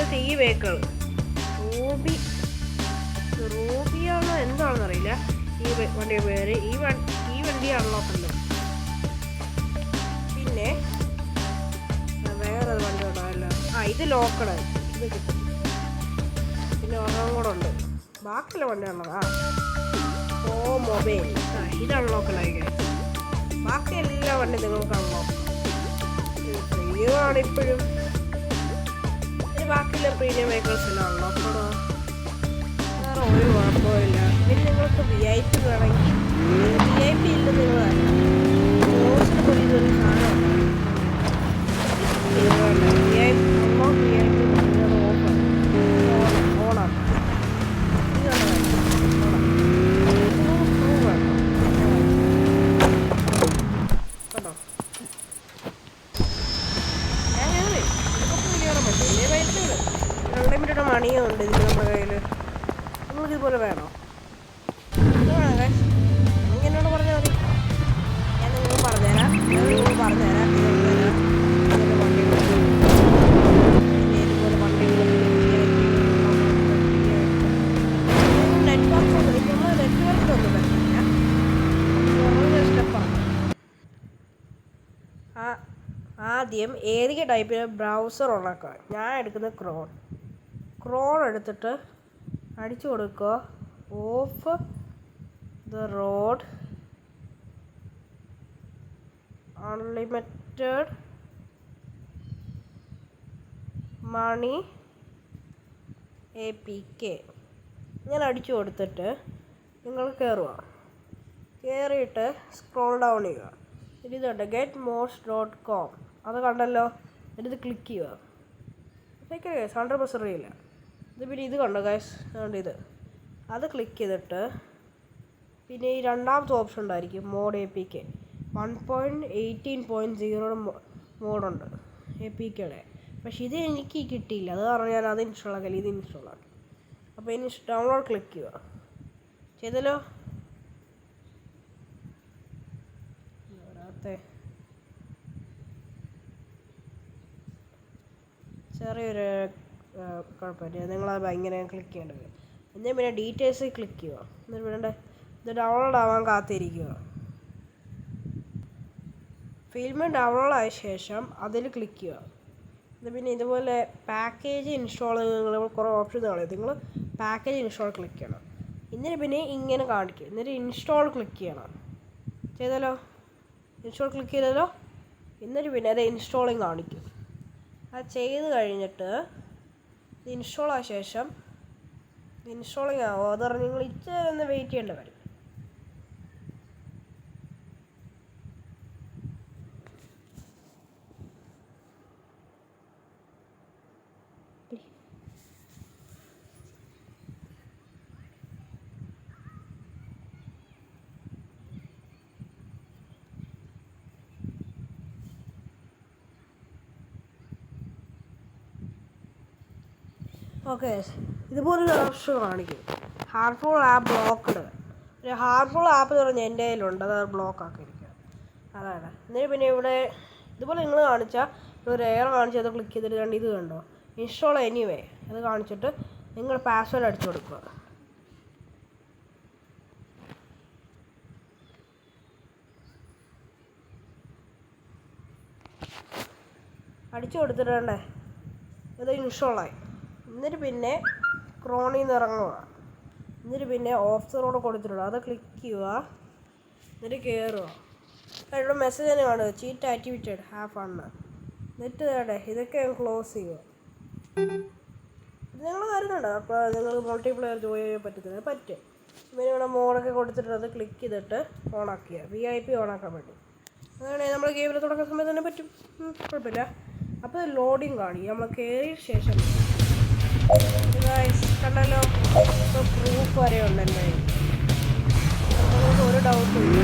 ഇപ്പോഴത്തെ ഈ വെഹിക്കിൾ റൂബിയാണോ എന്താണെന്ന് അറിയില്ല. ഈ വണ്ടിയുടെ പേര് ഈ വണ്ടി അൺലോക്ക് ഉണ്ട്. പിന്നെ വേറെ വണ്ടി ഉണ്ടാവില്ല. ഇത് ലോക്കഡ് ഇത് കിട്ടും. പിന്നെ ഒരെണ്ണം കൂടെ ഉണ്ട്. ബാക്കിയുള്ള വണ്ടിയാണല്ലോ. മൊബൈൽ ഇത് അൺലോക്കഡ് ആയി. ബാക്കി എല്ലാ വണ്ടി നിങ്ങൾക്ക് അൺലോക്ക് ആണ് ഇപ്പോഴും. ബാക്കിയുള്ള പ്രീമിയം വെഹിക്കിൾസ് എല്ലാം അൺലോക്കഡോ. വേറെ ഒരു കുഴപ്പമില്ല. പിന്നെ നിങ്ങൾക്ക് VIP വേണമെങ്കിൽ VIP ഇല്ലെന്ന് നിങ്ങൾ കോഴ്സിന് പുതിയൊരു സാധനം ഓണാണ്. കേട്ടോ അൺലിമിറ്റഡ് മണിയും ഉണ്ട് ഇതിൽ നമ്മുടെ കയ്യിൽ. നിങ്ങൾക്ക് ഇതുപോലെ വേണോ? നിങ്ങൾക്ക് എന്നോട് പറഞ്ഞാൽ മതി, ഞാൻ നിങ്ങൾക്ക് പറഞ്ഞുതരാം. വണ്ടികൾ പിന്നെ ഇതുപോലെ വണ്ടികൾ നെറ്റ്വർക്കൊന്നും പറ്റില്ല. സ്റ്റെപ്പാണ്. ആദ്യം ഏതൊക്കെ ടൈപ്പിൽ ബ്രൗസർ ഓണാക്കുക. ഞാൻ എടുക്കുന്നത് ക്രോൺ എടുത്തിട്ട് അടിച്ചു കൊടുക്കുക. Off the road unlimited money APK ഇങ്ങനെ അടിച്ചു കൊടുത്തിട്ട് നിങ്ങൾ കയറിയിട്ട് സ്ക്രോൾ ഡൗൺ ചെയ്യുക. ഇതുണ്ട് getmost.com. അത് കണ്ടല്ലോ. എന്നിട്ട് ക്ലിക്ക് ചെയ്യുക. ഇതൊക്കെ 100% അറിയില്ല. ഇത് പിന്നെ ഇത് കണ്ടോ ഗൈസ്, അതുകൊണ്ട് അത് ക്ലിക്ക് ചെയ്തിട്ട് പിന്നെ ഈ രണ്ടാമത്തെ ഓപ്ഷൻ ഉണ്ടായിരിക്കും മോഡ് APK 1.18.0 മോഡുണ്ട് APKയുടെ. പക്ഷെ ഇത് എനിക്ക് കിട്ടിയില്ല. അത് കാരണം ഞാൻ അത് ഇൻസ്റ്റാൾ ആക്കില്ല. ഇത് ഇൻസ്റ്റാൾ ആക്കി. അപ്പോൾ ഇനി ഡൗൺലോഡ് ക്ലിക്ക് ചെയ്യുക. ചെയ്തല്ലോ. ചെറിയൊരു കുഴപ്പമില്ല. നിങ്ങളത് ഭയങ്കര ക്ലിക്ക് ചെയ്യേണ്ടത്. എന്നിട്ട് പിന്നെ ഡീറ്റെയിൽസ് ക്ലിക്ക് ചെയ്യുക. എന്നിട്ട് പിന്നെ ഇത് ഡൗൺലോഡ് ആവാൻ കാത്തിരിക്കുക. ഫിലിം ഡൗൺലോഡ് ആയ ശേഷം അതിൽ ക്ലിക്ക് ചെയ്യുക. എന്നിട്ട് പിന്നെ ഇതുപോലെ പാക്കേജ് ഇൻസ്റ്റാൾ നിങ്ങൾ കുറേ ഓപ്ഷൻ കാണും. നിങ്ങൾ പാക്കേജ് ഇൻസ്റ്റാൾ ക്ലിക്ക് ചെയ്യണം. എന്നിട്ട് പിന്നെ ഇങ്ങനെ കാണിക്കും. എന്നിട്ട് ഇൻസ്റ്റാൾ ക്ലിക്ക് ചെയ്യണം. ചെയ്തല്ലോ. ഇൻസ്റ്റാൾ ക്ലിക്ക് ചെയ്തല്ലോ. എന്നിട്ട് പിന്നെ അത് ഇൻസ്റ്റാളിങ് കാണിക്കും. അത് ചെയ്ത് കഴിഞ്ഞിട്ട് ഇൻസ്റ്റാൾ ആയ ശേഷം ഇൻസ്റ്റാളിങ് ആവും. അത് പറഞ്ഞ് നിങ്ങൾ ഇച്ചിരി ഒന്ന് വെയിറ്റ് ചെയ്യേണ്ടി വരും. ഓക്കെ, ഇതുപോലൊരു ഓപ്ഷൻ കാണിക്കും. Harmful app blocked. ഒരു ഹാർംഫുൾ ആപ്പ് എന്ന് പറഞ്ഞാൽ എൻ്റെ കയ്യിലുണ്ട്. അത് ബ്ലോക്ക് ആക്കിയിരിക്കുക. അതാണ്. എന്നിട്ട് പിന്നെ ഇവിടെ ഇതുപോലെ നിങ്ങൾ കാണിച്ചാൽ ഒരു എയർ കാണിച്ച് അത് ക്ലിക്ക് ചെയ്തിട്ട് കണ്ട് ഇത് കണ്ടോ ഇൻസ്റ്റാൾ എനിവേ അത് കാണിച്ചിട്ട് നിങ്ങൾ പാസ്വേഡ് അടിച്ചു കൊടുക്കുക. അടിച്ചു കൊടുത്തിട്ടുണ്ടേ ഇത് ഇൻസ്റ്റാളായി. എന്നിട്ട് പിന്നെ ക്രോണിൽ നിന്ന് ഇറങ്ങുക. എന്നിട്ട് പിന്നെ ഓഫ് ദ റോഡ് കൊടുത്തിട്ടുണ്ട്. അത് ക്ലിക്ക് ചെയ്യുക. എന്നിട്ട് കയറുക. ഇവിടെ മെസ്സേജ് തന്നെ കാണുക ചീറ്റ് ആക്ടിവേറ്റഡ് ഹാവ് ഫണ്ണ്. എന്നിട്ട് വേണ്ടേ ഇതൊക്കെ ക്ലോസ് ചെയ്യുക. ഇത് നിങ്ങൾ തരുന്നുണ്ട്. അപ്പോൾ നിങ്ങൾ മൾട്ടിപ്ലെയർ ജോയിൻ ചെയ്യാൻ പറ്റുന്നത് പറ്റും. പിന്നെ ഇവിടെ മോഡൊക്കെ കൊടുത്തിട്ട് അത് ക്ലിക്ക് ചെയ്തിട്ട് ഓണാക്കുക. VIP ഓണാക്കാൻ പറ്റും. അങ്ങനെ നമ്മൾ ഗെയിമിൽ തുടക്കുന്ന സമയത്ത് തന്നെ പറ്റും. കുഴപ്പമില്ല. അപ്പോൾ ലോഡിങ് കാണിക്കും. നമ്മൾ കയറിയ ശേഷം കണ്ടല്ലോ. ഇപ്പോൾ പ്രൂഫ് വരെ ഉണ്ടല്ലേ. നമുക്ക് ഒരു ഡൗട്ടും ഇല്ല.